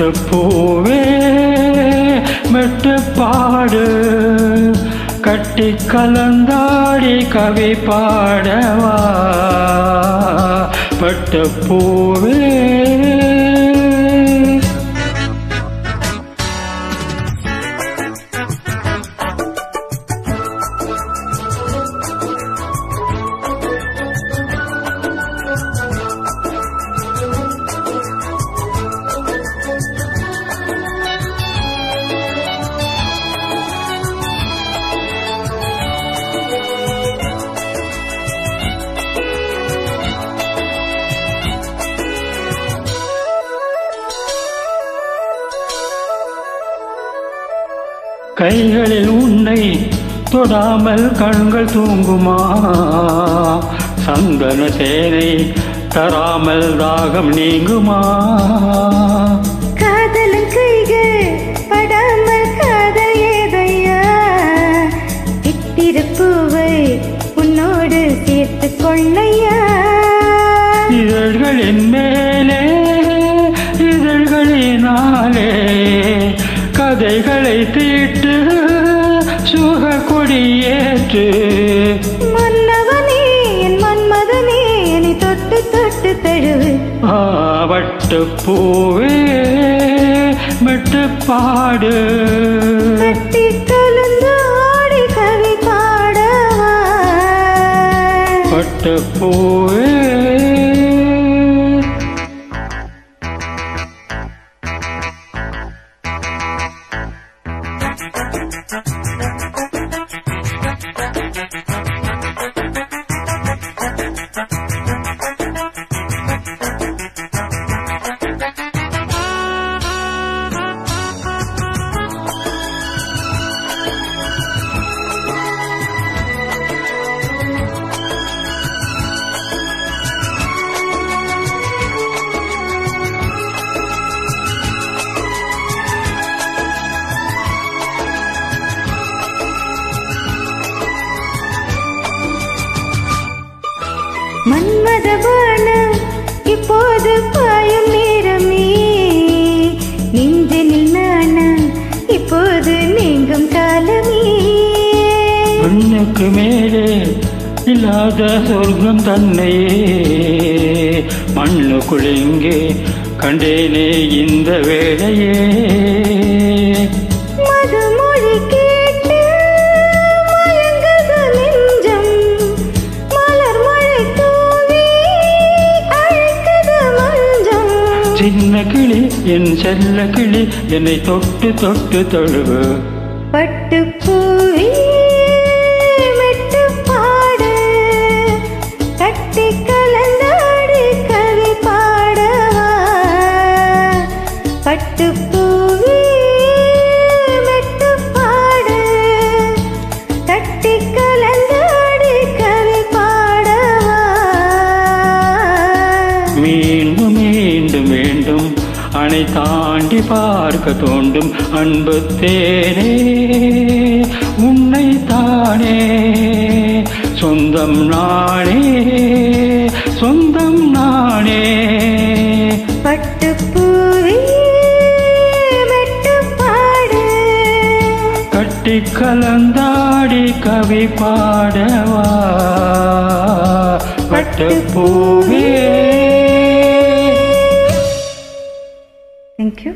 பட்டுப்பூவே மெட்டு பாடு கட்டி கலந்தாடி கவி பாடவா பட்டுப்பூவே. கைகளில் உன்னை தொடாமல் கண்கள் தூங்குமா, சந்தன தேனை தராமல் தாகம் நீங்குமா. காதலன் கைகள் படாமல் காதல் ஏதையா, இத்திருப்பூவை உன்னோடு சேர்த்து கொள்ளையா. இதழ்களின் மேலே இதழ்களினாலே கதைகளை தீட்டு சுக கொடியேற்று. மன்னவனே என் மன்மதனே என்னை தொட்டு தொட்டு தழுவு. பட்டுப்பூவே மெட்டு பாடு கட்டி கலந்தாடி கவி பாடவா பட்டுப்பூவே. மன்மதவானம் இப்போது பாயும் நேரமே, நெஞ்சினில் நாணம் இப்போது நீங்கும் காலமே. மண்ணுக்கு மேலே இல்லாத சொர்க்கம் தன்னையே மண்ணுக்குள் இங்கே கண்டேனே இந்த வேளையே. மதுமொழி கேட்டு மயங்குது நெஞ்சம், மலர் மழை தூவி அழைக்குது மஞ்சம். சின்ன கிளி என் செல்ல கிளி என்னை தொட்டு தொட்டு தழுவு. பட்டுப்பூவே மெட்டு பாடு கட்டி கலந்தாடி கவி பாடவா பட்டுப்பூவே மெட்டு பாடு கட்டி கலந்தாடி கவி பாடவா. மீண்டும் மீண்டும் மீண்டும் அணை தாண்டி பார்க்க தோண்டும் அன்பு தேனே உன்னை தானே சொந்தம் நானே சொந்தம் நானே. பட்டுப்பூவே மெட்டு பாடு கட்டி கலந்தாடி கவி பாடவா பட்டுப்பூவே. Thank you.